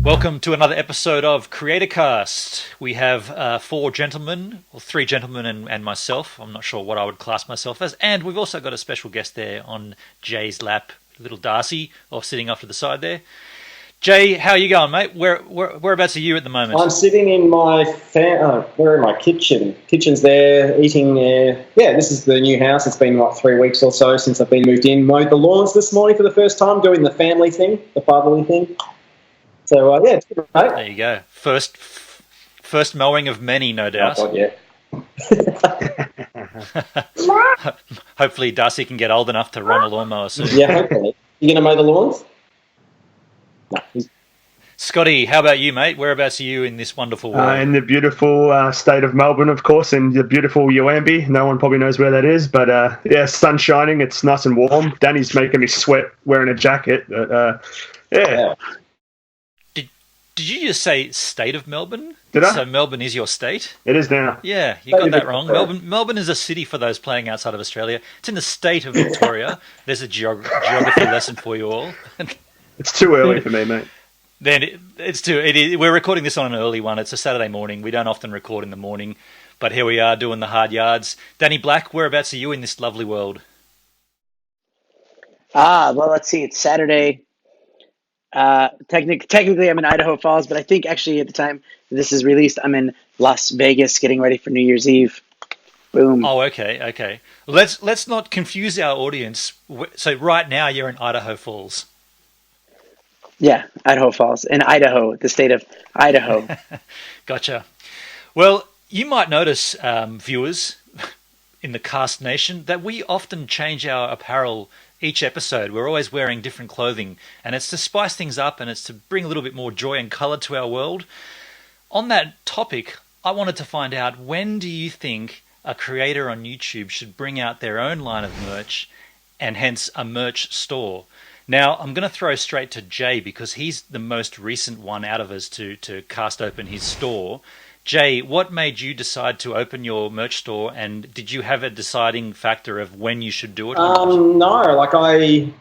Welcome to another episode of CreatorCast. We have four gentlemen, or three gentlemen and myself. I'm not sure what I would class myself as. And we've also got a special guest there on Jay's lap, little Darcy, or sitting off to the side there. Jay, how are you going, mate? Whereabouts are you at the moment? I'm sitting in my kitchen. Kitchen's there, eating there. Yeah, this is the new house. It's been like 3 weeks or so since I've been moved in. Mowed the lawns this morning for the first time, doing the family thing, the fatherly thing. So, yeah, it's good, mate. There you go. First mowing of many, no doubt. Oh, God, yeah. Hopefully Darcy can get old enough to run a lawnmower soon. Yeah, hopefully. You going to mow the lawns? No. Scotty, how about you, mate? Whereabouts are you in this wonderful world? In the beautiful state of Melbourne, of course, in the beautiful Uambi. No one probably knows where that is, but yeah, sun's shining. It's nice and warm. Danny's making me sweat wearing a jacket. But, yeah. Did you just say state of Melbourne? Did I? So Melbourne is your state? It is now. Yeah, you got that wrong. Melbourne is a city for those playing outside of Australia. It's in the state of Victoria. There's a geography lesson for you all. It's too early for me, mate. Then we're recording this on an early one. It's a Saturday morning. We don't often record in the morning, but here we are doing the hard yards. Danny Black, whereabouts are you in this lovely world? Well, let's see. It's Saturday. Technically, I'm in Idaho Falls, but I think actually at the time this is released, I'm in Las Vegas getting ready for New Year's Eve. Boom. Oh, okay. Let's not confuse our audience. So right now you're in Idaho Falls. Yeah, Idaho Falls. In Idaho, the state of Idaho. Gotcha. Well, you might notice, viewers in the Cast Nation, that we often change our apparel each episode. We're always wearing different clothing, and it's to spice things up and it's to bring a little bit more joy and color to our world. On that topic, I wanted to find out, when do you think a creator on YouTube should bring out their own line of merch and hence a merch store? Now, I'm going to throw straight to Jay because he's the most recent one out of us to cast open his store. Jay, what made you decide to open your merch store, and did you have a deciding factor of when you should do it? No, like I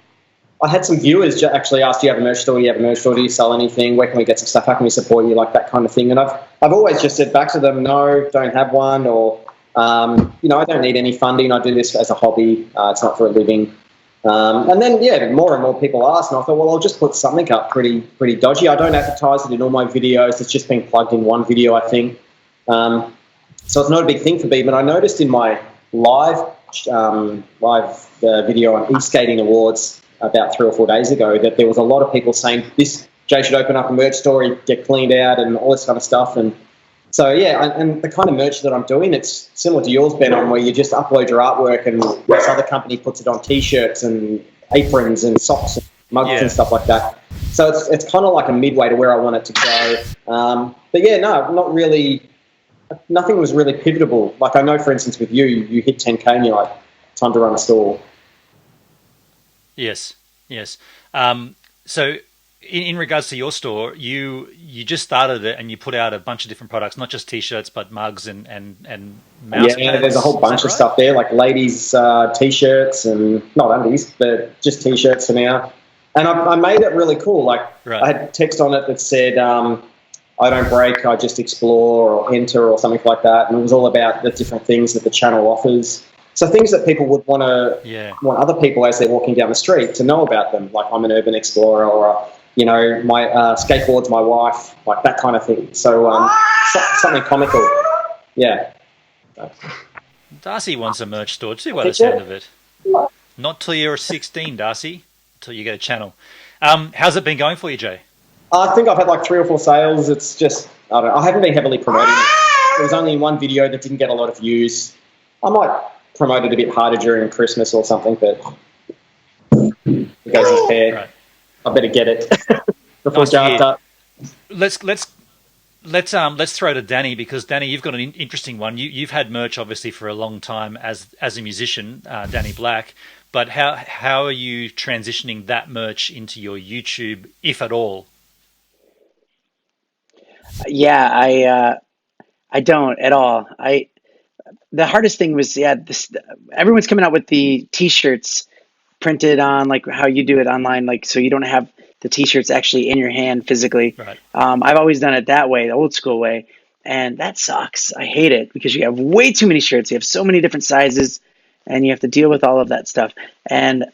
had some viewers actually ask, do you have a merch store? Do you have a merch store? Do you sell anything? Where can we get some stuff? How can we support you? Like that kind of thing. And I've always just said back to them, no, don't have one, or I don't need any funding. I do this as a hobby. It's not for a living. And then, yeah, more and more people ask, and I thought, well, I'll just put something up pretty dodgy. I don't advertise it in all my videos. It's just been plugged in one video, I think. So it's not a big thing for me, but I noticed in my live video on East Skating Awards about 3 or 4 days ago that there was a lot of people saying, Jay should open up a merch store, get cleaned out and all this kind of stuff. And so, yeah, and the kind of merch that I'm doing, it's similar to yours, Ben, on where you just upload your artwork and this other company puts it on T-shirts and aprons and socks and mugs and stuff like that. So it's kind of like a midway to where I want it to go. But, yeah, no, not really. Nothing was really pivotal. Like I know, for instance, with you hit 10K and you're like, time to run a store. Yes. So in regards to your store, you just started it and you put out a bunch of different products, not just T-shirts, but mugs and mouse pads. Yeah, there's a whole bunch of stuff there, like ladies' T-shirts and not undies, but just T-shirts for now. And I made it really cool. Like I had text on it that said, I don't break, I just explore or enter or something like that. And it was all about the different things that the channel offers. So things that people would want other people as they're walking down the street to know about them. Like I'm an urban explorer, or my skateboard's my wife, like that kind of thing. So something comical. Yeah. Darcy wants a merch store too, by the sound of it. Not till you're 16, Darcy. Till you get a channel. How's it been going for you, Jay? I think I've had like 3 or 4 sales. It's just, I haven't been heavily promoting it. There was only one video that didn't get a lot of views. I might promote it a bit harder during Christmas or something, but it goes in pair. Right. I better get it before Jar starts. Let's throw to Danny, because Danny, you've got an interesting one. You've had merch obviously for a long time as a musician, Danny Black. But how are you transitioning that merch into your YouTube, if at all? Yeah, I don't at all. The hardest thing was, everyone's coming out with the T-shirts printed on, like how you do it online, like so you don't have the t-shirts actually in your hand physically. Right. I've always done it that way, the old school way, and that sucks. I hate it because you have way too many shirts. You have so many different sizes, and you have to deal with all of that stuff. And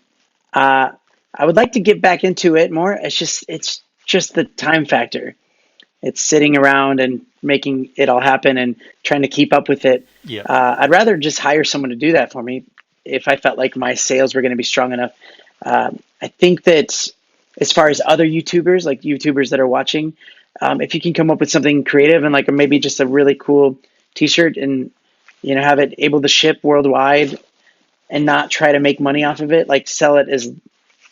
I would like to get back into it more. It's just the time factor. It's sitting around and making it all happen and trying to keep up with it. Yeah. I'd rather just hire someone to do that for me if I felt like my sales were going to be strong enough. I think that as far as other YouTubers, like YouTubers that are watching, if you can come up with something creative and like maybe just a really cool T-shirt and have it able to ship worldwide and not try to make money off of it, like sell it as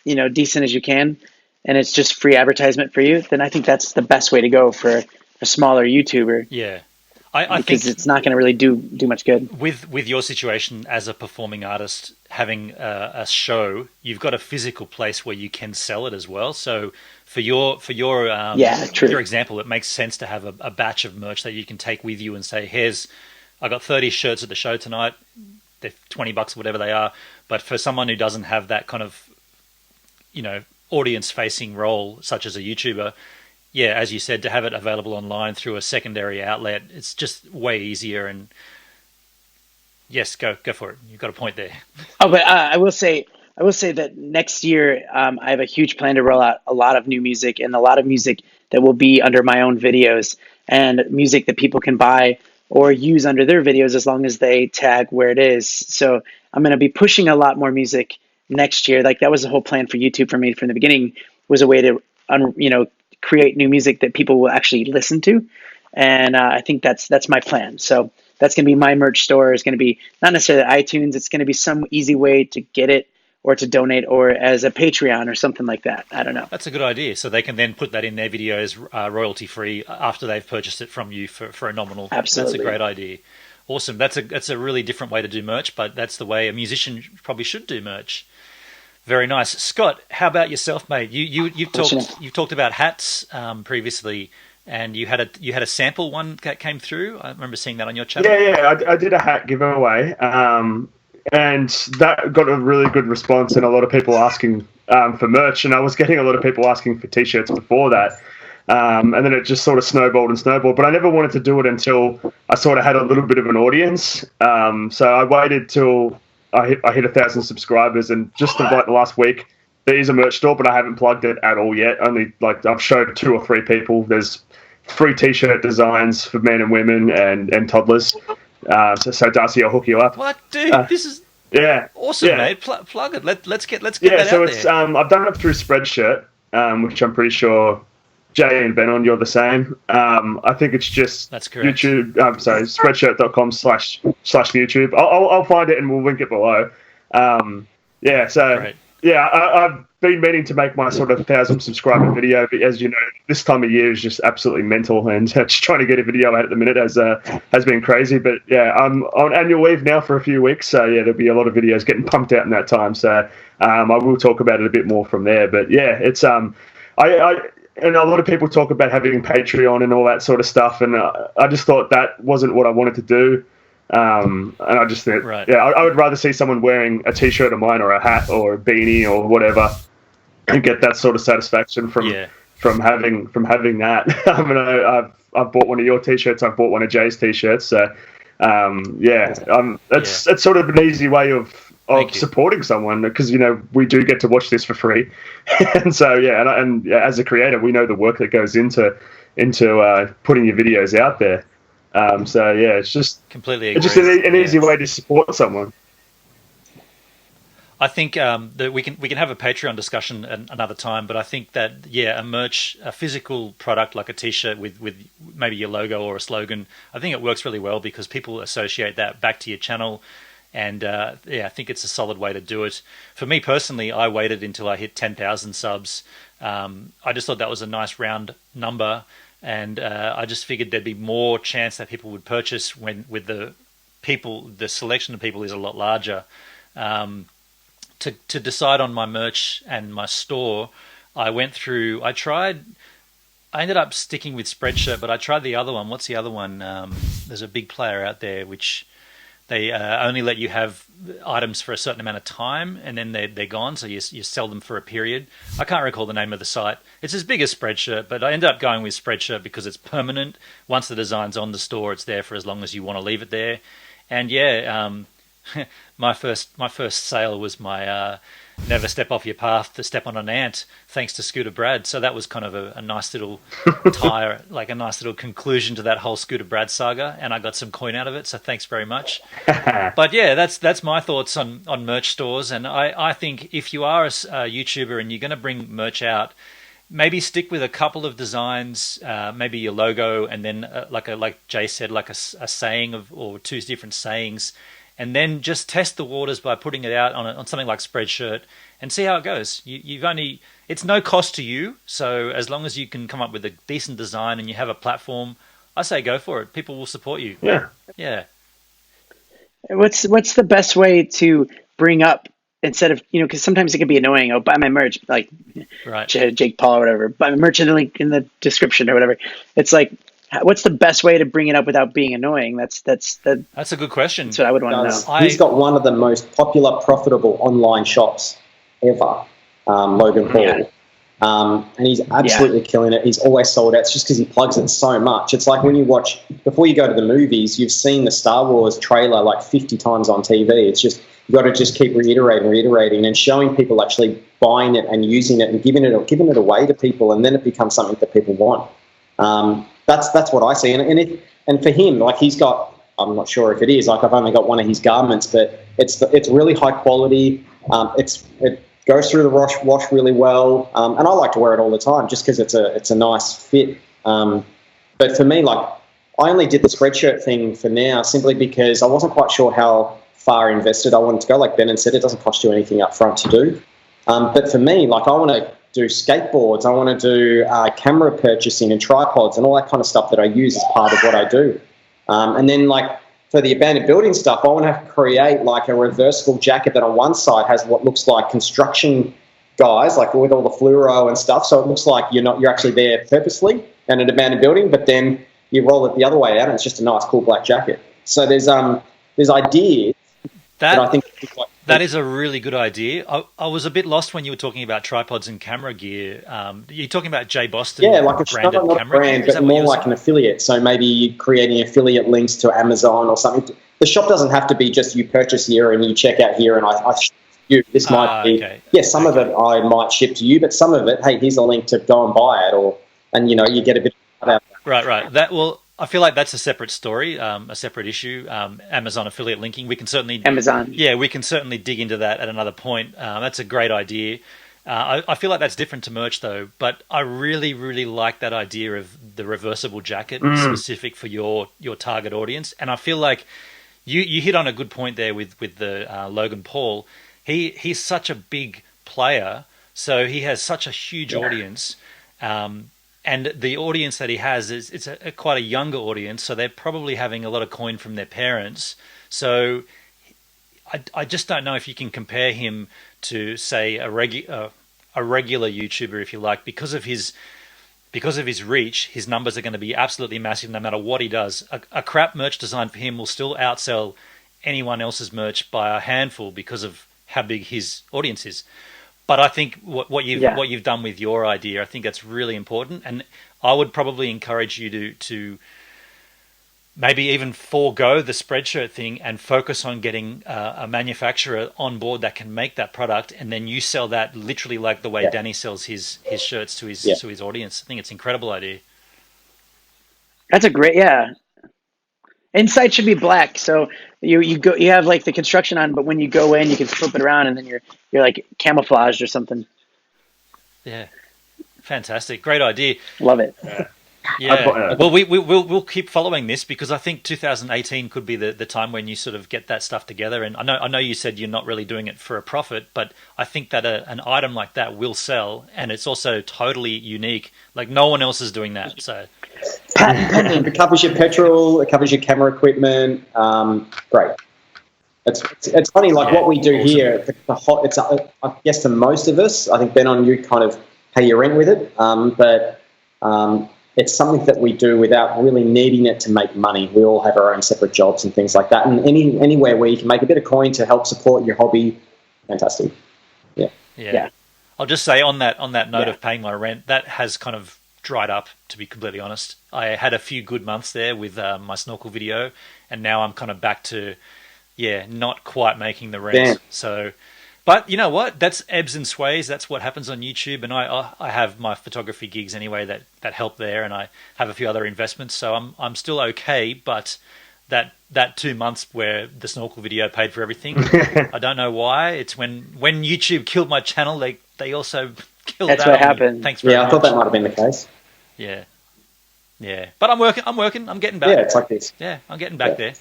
decent as you can, and it's just free advertisement for you, then I think that's the best way to go for a smaller YouTuber. Yeah. I because think it's not going to really do much good. with your situation as a performing artist, having a show, you've got a physical place where you can sell it as well. So for your True. your example, it makes sense to have a batch of merch that you can take with you and say, "Here's, I got 30 shirts at the show tonight. They're $20, whatever they are." But for someone who doesn't have that kind of audience-facing role, such as a YouTuber, yeah, as you said, to have it available online through a secondary outlet, it's just way easier. And yes, go for it. You've got a point there. Oh, but I will say that next year I have a huge plan to roll out a lot of new music and a lot of music that will be under my own videos and music that people can buy or use under their videos as long as they tag where it is. So I'm going to be pushing a lot more music next year. Like that was the whole plan for YouTube for me from the beginning, was a way to create new music that people will actually listen to. And I think that's my plan. So that's going to be my merch store. Is going to be not necessarily iTunes. It's going to be some easy way to get it or to donate or as a Patreon or something like that. I don't know. That's a good idea. So they can then put that in their videos royalty free after they've purchased it from you for a nominal. Absolutely. That's a great idea. Awesome. That's a really different way to do merch, but that's the way a musician probably should do merch. Very nice, Scott. How about yourself, mate? You've talked about hats previously, and you had a sample one that came through. I remember seeing that on your channel. Yeah. I did a hat giveaway, and that got a really good response, and a lot of people asking for merch, and I was getting a lot of people asking for T-shirts before that. And then it just sort of snowballed and snowballed. But I never wanted to do it until I sort of had a little bit of an audience. So I waited till I hit 1,000 subscribers, and just like the last week, there is a merch store, but I haven't plugged it at all yet. Only like I've showed 2 or 3 people. There's free T-shirt designs for men and women and toddlers. So Darcy, I'll hook you up. What, dude? This is awesome, mate. Plug it. Let's get that so out it's there. I've done it through Spreadshirt, which I'm pretty sure Jay and Benon, you're the same. I think it's just That's correct. YouTube. Spreadshirt.com/YouTube. I'll find it and we'll link it below. Great. I've been meaning to make my sort of 1,000 subscriber video, but as you know, this time of year is just absolutely mental, and just trying to get a video out at the minute has been crazy. But yeah, I'm on annual leave now for a few weeks, so yeah, there'll be a lot of videos getting pumped out in that time. So I will talk about it a bit more from there. But yeah, it's and a lot of people talk about having Patreon and all that sort of stuff, and I just thought that wasn't what I wanted to do. And I just think, I would rather see someone wearing a T-shirt of mine or a hat or a beanie or whatever, and get that sort of satisfaction from having that. I mean, I've bought one of your T-shirts. I've bought one of Jay's T-shirts. So that's sort of an easy way of supporting someone, because we do get to watch this for free. And so and as a creator, we know the work that goes into putting your videos out there. It's just completely agree. It's just an easy way to support someone. I think that we can have a Patreon discussion another time, but I think that a physical product like a T-shirt with maybe your logo or a slogan, I think it works really well because people associate that back to your channel. And I think it's a solid way to do it. For me personally, I waited until I hit 10,000 subs. I just thought that was a nice round number, and I just figured there'd be more chance that people would purchase with the selection of people is a lot larger. To decide on my merch and my store, I ended up sticking with Spreadshirt, but I tried the other one. What's the other one? There's a big player out there which they only let you have items for a certain amount of time, and then they're gone. So you sell them for a period. I can't recall the name of the site. It's as big as Spreadshirt, but I ended up going with Spreadshirt because it's permanent. Once the design's on the store, it's there for as long as you want to leave it there. And yeah, my first sale was my never step off your path to step on an ant, thanks to Scooter Brad. So that was kind of a nice little tie, like a nice little conclusion to that whole Scooter Brad saga, and I got some coin out of it, so thanks very much. But yeah, that's my thoughts on merch stores, and I think if you are a YouTuber and you're going to bring merch out, maybe stick with a couple of designs, maybe your logo, and then like Jay said, like a saying or two different sayings, and then just test the waters by putting it out on something like Spreadshirt and see how it goes. It's no cost to you, so as long as you can come up with a decent design and you have a platform, I say go for it. People will support you. Yeah. What's the best way to bring up, instead of, because sometimes it can be annoying, buy my merch, like right. Jake Paul or whatever, buy my merch in the link in the description or whatever. It's like, what's the best way to bring it up without being annoying? That's a good question. That's what I would want to know. He's got one of the most popular, profitable online shops ever, Logan Paul. Yeah. And he's absolutely killing it. He's always sold out. It's just because he plugs it so much. It's like when you watch, before you go to the movies, you've seen the Star Wars trailer like 50 times on TV. It's just, you've got to just keep reiterating and showing people actually buying it and using it and giving it away to people, and then it becomes something that people want. That's what I see. And for him, like, he's got, I'm not sure if it is, like, I've only got one of his garments, but it's really high quality. It goes through the wash really well. And I like to wear it all the time just because it's a nice fit. But for me, like, I only did the Spreadshirt thing for now simply because I wasn't quite sure how far invested I wanted to go. Like Ben said, it doesn't cost you anything up front to do. But for me, like, I want to do skateboards, I want to do camera purchasing and tripods and all that kind of stuff that I use as part of what I do. And then, like, for the abandoned building stuff, I want to create like a reversible jacket that on one side has what looks like construction guys, like with all the fluoro and stuff. So it looks like you're actually there purposely in an abandoned building, but then you roll it the other way out and it's just a nice, cool black jacket. So there's ideas that I think that is a really good idea. I was a bit lost when you were talking about tripods and camera gear. You're talking about Jay Boston, like a branded not camera brand, gear? but more like an affiliate. So maybe you're creating affiliate links to Amazon or something. The shop doesn't have to be just you purchase here and you check out here and I ship you. This might be, okay. Some of it I might ship to you, but some of it, hey, here's a link to go and buy it, and you get a bit of that. Right. I feel like that's a separate story, a separate issue. Amazon affiliate linking. We can certainly we can certainly dig into that at another point. That's a great idea. I feel like that's different to merch though, but I really, really like that idea of the reversible jacket specific for your target audience. And I feel like you hit on a good point there with the Logan Paul. He's such a big player, so he has such a huge audience. And the audience that he has it's quite a younger audience, so they're probably having a lot of coin from their parents. So I just don't know if you can compare him to, say, a regular YouTuber, if you like, because of his reach. His numbers are going to be absolutely massive no matter what he does. A crap merch design for him will still outsell anyone else's merch by a handful because of how big his audience is. But I think what you've done with your idea, I think that's really important, and I would probably encourage you to maybe even forego the Spreadshirt thing and focus on getting a manufacturer on board that can make that product, and then you sell that literally like the way Danny sells his shirts to his audience. I think it's an incredible idea. That's a great Inside should be black, so you have like the construction on, but when you go in, you can flip it around, and then you're like camouflaged or something. Yeah, fantastic, great idea. Love it. Yeah. Well, we'll keep following this because I think 2018 could be the time when you sort of get that stuff together. And I know you said you're not really doing it for a profit, but I think that an item like that will sell, and it's also totally unique. Like no one else is doing that. So it covers your petrol, it covers your camera equipment. Great. It's funny, like what we do here. It's I guess to most of us, I think Ben, on you kind of pay your rent with it, but. it's something that we do without really needing it to make money. We all have our own separate jobs and things like that. And anywhere where you can make a bit of coin to help support your hobby, fantastic. Yeah. I'll just say on that note of paying my rent, that has kind of dried up, to be completely honest. I had a few good months there with my snorkel video, and now I'm kind of back to, not quite making the rent. Damn. So, but you know what? That's ebbs and sways. That's what happens on YouTube, and I have my photography gigs anyway that help there, and I have a few other investments, so I'm still okay. But that 2 months where the snorkel video paid for everything, I don't know why. It's when YouTube killed my channel, they also killed That's that. what happened. Thanks very much. I thought that might have been the case. Yeah. But I'm working. I'm getting back. Yeah, it's like this. Yeah, I'm getting back there.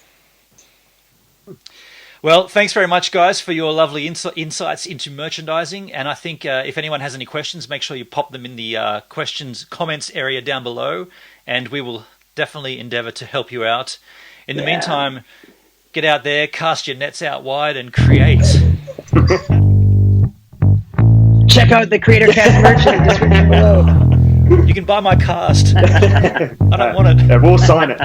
Well, thanks very much, guys, for your lovely insights into merchandising. And I think if anyone has any questions, make sure you pop them in the comments area down below, and we will definitely endeavour to help you out. In the meantime, get out there, cast your nets out wide, and create. Check out the Creator Cast merch in the description below. You can buy my cast. I don't want it. Yeah, we'll sign it.